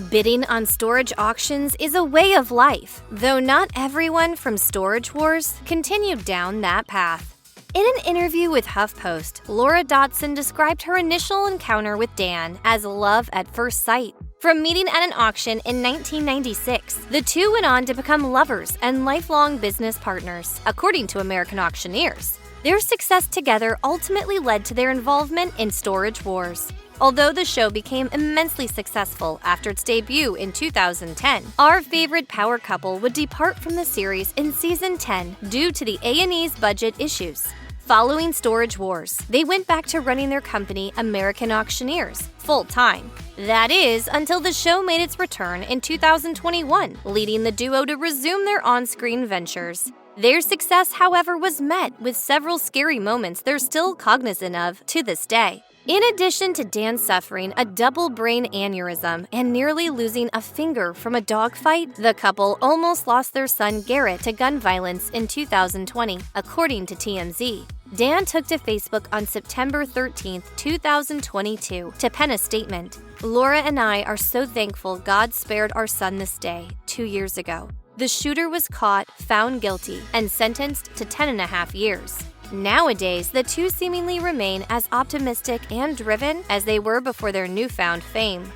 Bidding on storage auctions is a way of life, though not everyone from Storage Wars continued down that path. In an interview with HuffPost, Laura Dotson described her initial encounter with Dan as love at first sight. From meeting at an auction in 1996, the two went on to become lovers and lifelong business partners, according to American Auctioneers. Their success together ultimately led to their involvement in Storage Wars. Although the show became immensely successful after its debut in 2010, our favorite power couple would depart from the series in season 10 due to the A&E's budget issues. Following Storage Wars, they went back to running their company, American Auctioneers, full-time. That is, until the show made its return in 2021, leading the duo to resume their on-screen ventures. Their success, however, was met with several scary moments they're still cognizant of to this day. In addition to Dan suffering a double brain aneurysm and nearly losing a finger from a dogfight, the couple almost lost their son Garrett to gun violence in 2020, according to TMZ. Dan took to Facebook on September 13, 2022, to pen a statement. "Laura and I are so thankful God spared our son this day, 2 years ago. The shooter was caught, found guilty, and sentenced to 10.5 years. Nowadays, the two seemingly remain as optimistic and driven as they were before their newfound fame."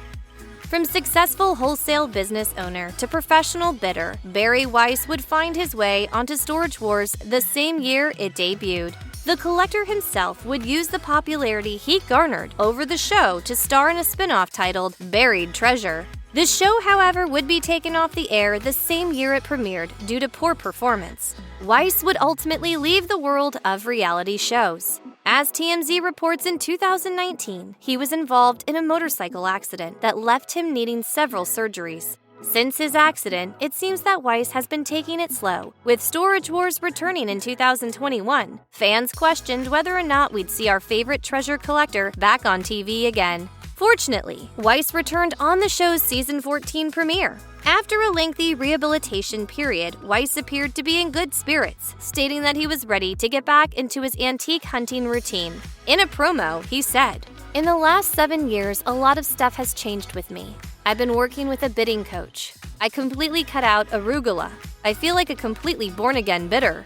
From successful wholesale business owner to professional bidder, Barry Weiss would find his way onto Storage Wars the same year it debuted. The collector himself would use the popularity he garnered over the show to star in a spin-off titled Buried Treasure. The show, however, would be taken off the air the same year it premiered due to poor performance. Weiss would ultimately leave the world of reality shows. As TMZ reports, in 2019, he was involved in a motorcycle accident that left him needing several surgeries. Since his accident, it seems that Weiss has been taking it slow, with Storage Wars returning in 2021. Fans questioned whether or not we'd see our favorite treasure collector back on TV again. Fortunately, Weiss returned on the show's season 14 premiere. After a lengthy rehabilitation period, Weiss appeared to be in good spirits, stating that he was ready to get back into his antique hunting routine. In a promo, he said, "In the last 7 years, a lot of stuff has changed with me. I've been working with a bidding coach. I completely cut out arugula. I feel like a completely born-again bidder."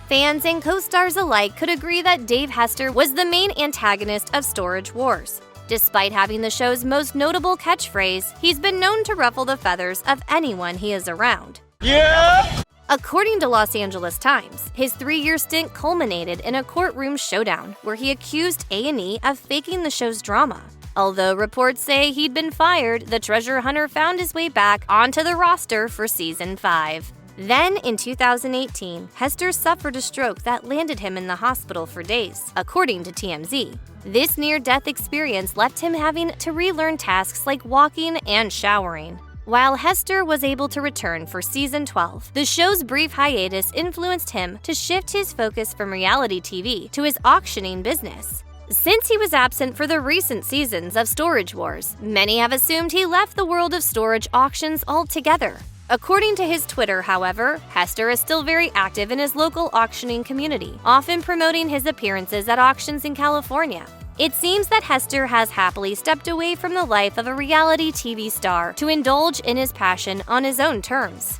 Fans and co-stars alike could agree that Dave Hester was the main antagonist of Storage Wars. Despite having the show's most notable catchphrase, he's been known to ruffle the feathers of anyone he is around. Yeah! According to Los Angeles Times, his 3-year stint culminated in a courtroom showdown where he accused A&E of faking the show's drama. Although reports say he'd been fired, the treasure hunter found his way back onto the roster for season 5. Then, in 2018, Hester suffered a stroke that landed him in the hospital for days, according to TMZ. This near-death experience left him having to relearn tasks like walking and showering. While Hester was able to return for season 12, the show's brief hiatus influenced him to shift his focus from reality TV to his auctioning business. Since he was absent for the recent seasons of Storage Wars, many have assumed he left the world of storage auctions altogether. According to his Twitter, however, Hester is still very active in his local auctioning community, often promoting his appearances at auctions in California. It seems that Hester has happily stepped away from the life of a reality TV star to indulge in his passion on his own terms.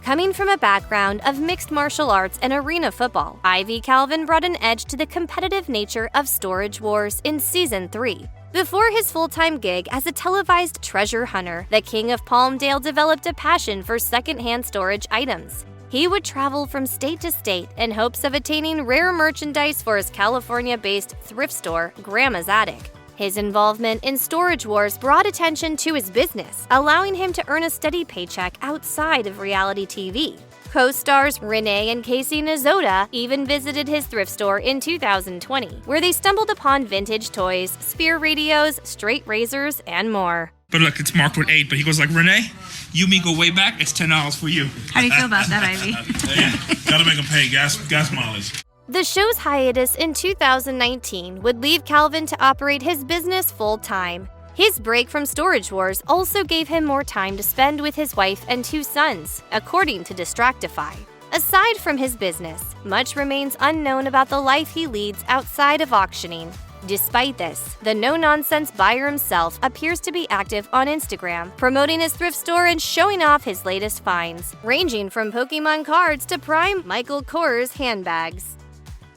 Coming from a background of mixed martial arts and arena football, Ivy Calvin brought an edge to the competitive nature of Storage Wars in Season 3. Before his full-time gig as a televised treasure hunter, the King of Palmdale developed a passion for second-hand storage items. He would travel from state to state in hopes of attaining rare merchandise for his California-based thrift store, Grandma's Attic. His involvement in Storage Wars brought attention to his business, allowing him to earn a steady paycheck outside of reality TV. Co-stars Renee and Casey Nizoda even visited his thrift store in 2020, where they stumbled upon vintage toys, spear radios, straight razors, and more. But look, it's marked with 8, but he goes like, "Renee, you me go way back, it's $10 for you." How do you feel about that, Ivy? Yeah, gotta make him pay gas mileage. The show's hiatus in 2019 would leave Calvin to operate his business full-time. His break from Storage Wars also gave him more time to spend with his wife and 2 sons, according to Distractify. Aside from his business, much remains unknown about the life he leads outside of auctioning. Despite this, the no-nonsense buyer himself appears to be active on Instagram, promoting his thrift store and showing off his latest finds, ranging from Pokemon cards to prime Michael Kors handbags.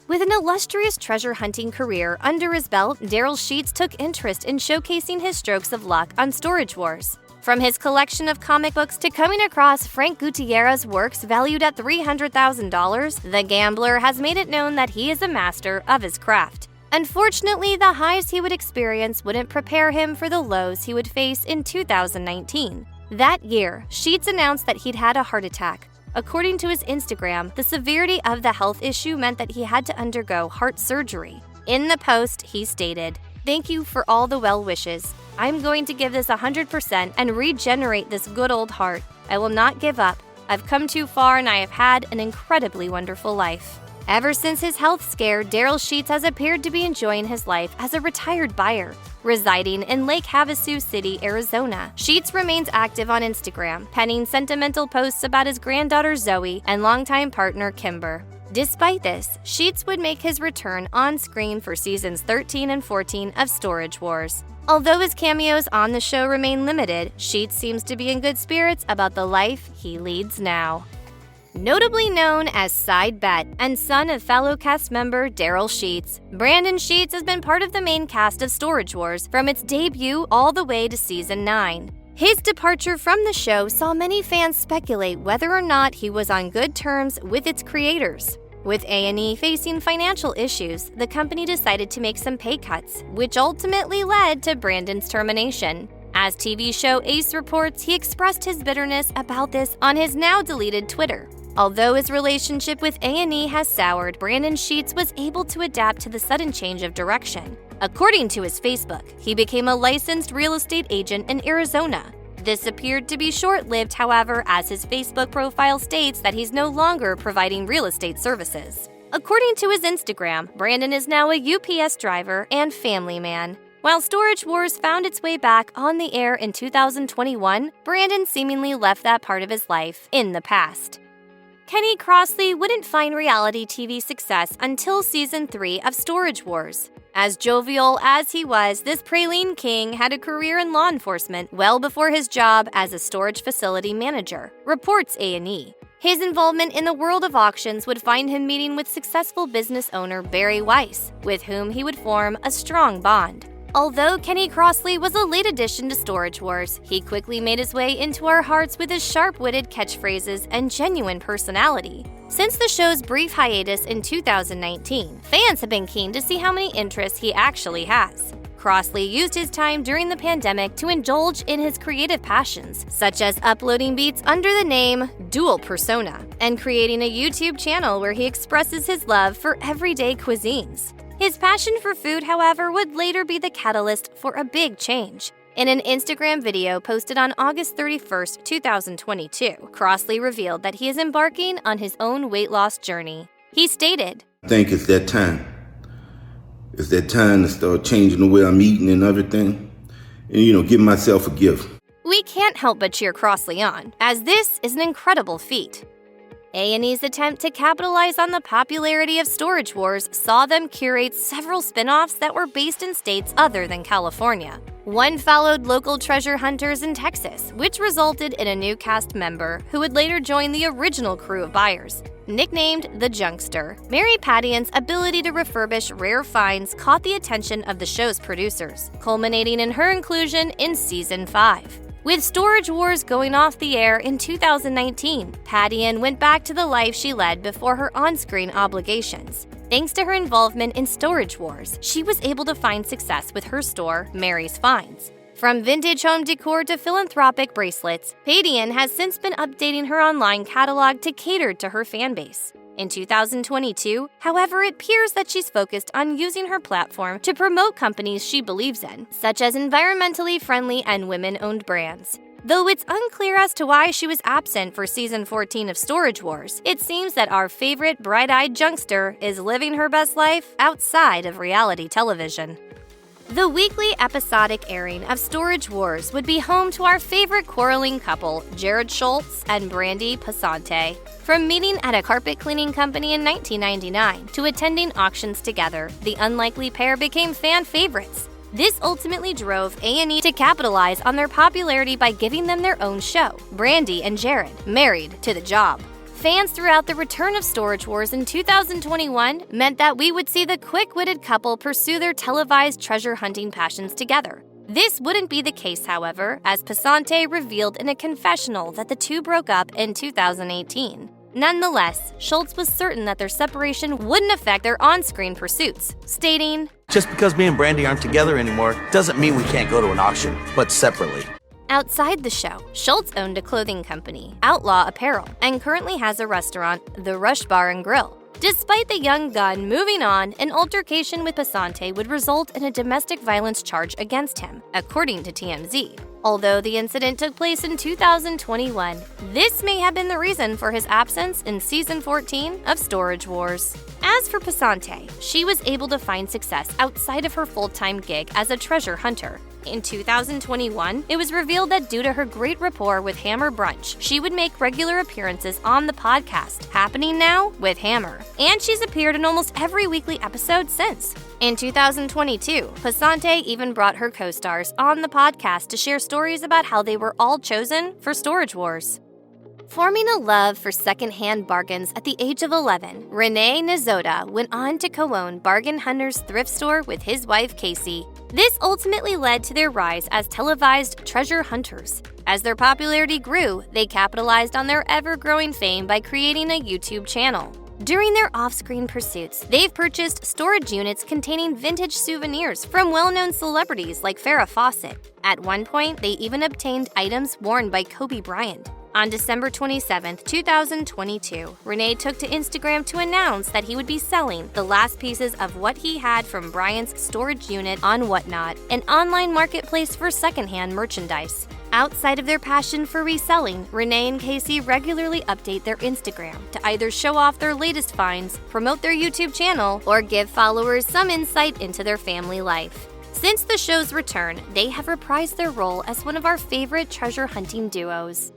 With an illustrious treasure hunting career under his belt, Darrell Sheets took interest in showcasing his strokes of luck on Storage Wars. From his collection of comic books to coming across Frank Gutierrez's works valued at $300,000, the gambler has made it known that he is a master of his craft. Unfortunately, the highs he would experience wouldn't prepare him for the lows he would face in 2019. That year, Sheets announced that he'd had a heart attack. According to his Instagram, the severity of the health issue meant that he had to undergo heart surgery. In the post, he stated, "Thank you for all the well wishes. I'm going to give this 100% and regenerate this good old heart. I will not give up. I've come too far and I have had an incredibly wonderful life." Ever since his health scare, Darrell Sheets has appeared to be enjoying his life as a retired buyer, residing in Lake Havasu City, Arizona. Sheets remains active on Instagram, penning sentimental posts about his granddaughter Zoe and longtime partner Kimber. Despite this, Sheets would make his return on screen for seasons 13 and 14 of Storage Wars. Although his cameos on the show remain limited, Sheets seems to be in good spirits about the life he leads now. Notably known as Side Bet and son of fellow cast member Darrell Sheets, Brandon Sheets has been part of the main cast of Storage Wars from its debut all the way to season 9. His departure from the show saw many fans speculate whether or not he was on good terms with its creators. With A&E facing financial issues, the company decided to make some pay cuts, which ultimately led to Brandon's termination. As TV show Ace reports, he expressed his bitterness about this on his now-deleted Twitter. Although his relationship with A&E has soured, Brandon Sheets was able to adapt to the sudden change of direction. According to his Facebook, he became a licensed real estate agent in Arizona. This appeared to be short-lived, however, as his Facebook profile states that he's no longer providing real estate services. According to his Instagram, Brandon is now a UPS driver and family man. While Storage Wars found its way back on the air in 2021, Brandon seemingly left that part of his life in the past. Kenny Crossley wouldn't find reality TV success until season 3 of Storage Wars. As jovial as he was, this praline king had a career in law enforcement well before his job as a storage facility manager, reports A&E. His involvement in the world of auctions would find him meeting with successful business owner Barry Weiss, with whom he would form a strong bond. Although Kenny Crossley was a late addition to Storage Wars, he quickly made his way into our hearts with his sharp-witted catchphrases and genuine personality. Since the show's brief hiatus in 2019, fans have been keen to see how many interests he actually has. Crossley used his time during the pandemic to indulge in his creative passions, such as uploading beats under the name Dual Persona and creating a YouTube channel where he expresses his love for everyday cuisines. His passion for food, however, would later be the catalyst for a big change. In an Instagram video posted on August 31st, 2022, Crossley revealed that he is embarking on his own weight loss journey. He stated, "I think it's that time. It's that time to start changing the way I'm eating and everything. And, give myself a gift." We can't help but cheer Crossley on, as this is an incredible feat. A&E's attempt to capitalize on the popularity of Storage Wars saw them curate several spin-offs that were based in states other than California. One followed local treasure hunters in Texas, which resulted in a new cast member who would later join the original crew of buyers. Nicknamed the Junkster, Mary Padian's ability to refurbish rare finds caught the attention of the show's producers, culminating in her inclusion in Season 5. With Storage Wars going off the air in 2019, Padian went back to the life she led before her on-screen obligations. Thanks to her involvement in Storage Wars, she was able to find success with her store, Mary's Finds. From vintage home decor to philanthropic bracelets, Padian has since been updating her online catalog to cater to her fan base. In 2022, however, it appears that she's focused on using her platform to promote companies she believes in, such as environmentally friendly and women-owned brands. Though it's unclear as to why she was absent for Season 14 of Storage Wars, it seems that our favorite bright-eyed Junkster is living her best life outside of reality television. The weekly episodic airing of Storage Wars would be home to our favorite quarreling couple, Jarrod Sheets and Brandi Passante. From meeting at a carpet cleaning company in 1999 to attending auctions together, the unlikely pair became fan favorites. This ultimately drove A&E to capitalize on their popularity by giving them their own show, Brandi and Jarrod, Married to the Job. Fans throughout the return of Storage Wars in 2021 meant that we would see the quick-witted couple pursue their televised treasure hunting passions together. This wouldn't be the case, however, as Passante revealed in a confessional that the two broke up in 2018. Nonetheless, Sheets was certain that their separation wouldn't affect their on-screen pursuits, stating, "Just because me and Brandi aren't together anymore doesn't mean we can't go to an auction, but separately." Outside the show, Sheets owned a clothing company, Outlaw Apparel, and currently has a restaurant, The Rush Bar and Grill. Despite the young gun moving on, an altercation with Passante would result in a domestic violence charge against him, according to TMZ. Although the incident took place in 2021, this may have been the reason for his absence in season 14 of Storage Wars. As for Passante, she was able to find success outside of her full-time gig as a treasure hunter. In 2021, it was revealed that due to her great rapport with Hammer Brunch, she would make regular appearances on the podcast, happening now with Hammer. And she's appeared in almost every weekly episode since. In 2022, Passante even brought her co-stars on the podcast to share stories about how they were all chosen for Storage Wars. Forming a love for secondhand bargains at the age of 11, Renee went on to co-own Bargain Hunter's thrift store with his wife Casey. This ultimately led to their rise as televised treasure hunters. As their popularity grew, they capitalized on their ever-growing fame by creating a YouTube channel. During their off-screen pursuits, they've purchased storage units containing vintage souvenirs from well-known celebrities like Farrah Fawcett. At one point, they even obtained items worn by Kobe Bryant. On December 27, 2022, Renee took to Instagram to announce that he would be selling the last pieces of what he had from Bryant's storage unit on Whatnot, an online marketplace for secondhand merchandise. Outside of their passion for reselling, Renee and Casey regularly update their Instagram to either show off their latest finds, promote their YouTube channel, or give followers some insight into their family life. Since the show's return, they have reprised their role as one of our favorite treasure hunting duos.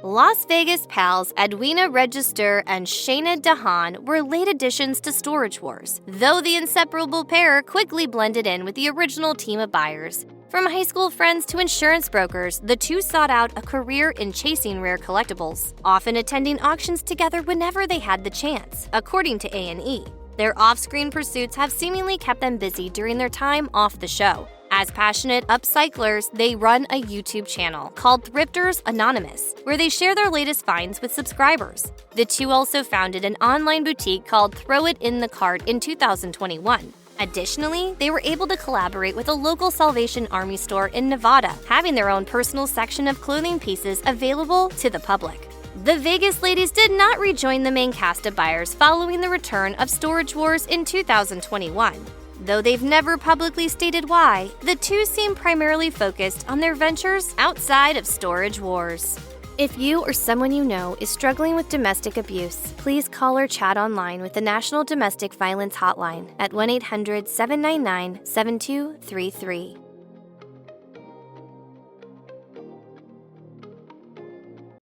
Las Vegas pals Edwina and Shana were late additions to Storage Wars, though the inseparable pair quickly blended in with the original team of buyers. From high school friends to insurance brokers, the two sought out a career in chasing rare collectibles, often attending auctions together whenever they had the chance, according to A&E. Their off-screen pursuits have seemingly kept them busy during their time off the show. As passionate upcyclers, they run a YouTube channel called Thrifters Anonymous, where they share their latest finds with subscribers. The two also founded an online boutique called Throw It in the Cart in 2021. Additionally, they were able to collaborate with a local Salvation Army store in Nevada, having their own personal section of clothing pieces available to the public. The Vegas ladies did not rejoin the main cast of buyers following the return of Storage Wars in 2021. Though they've never publicly stated why, the two seem primarily focused on their ventures outside of Storage Wars. If you or someone you know is struggling with domestic abuse, please call or chat online with the National Domestic Violence Hotline at 1-800-799-7233.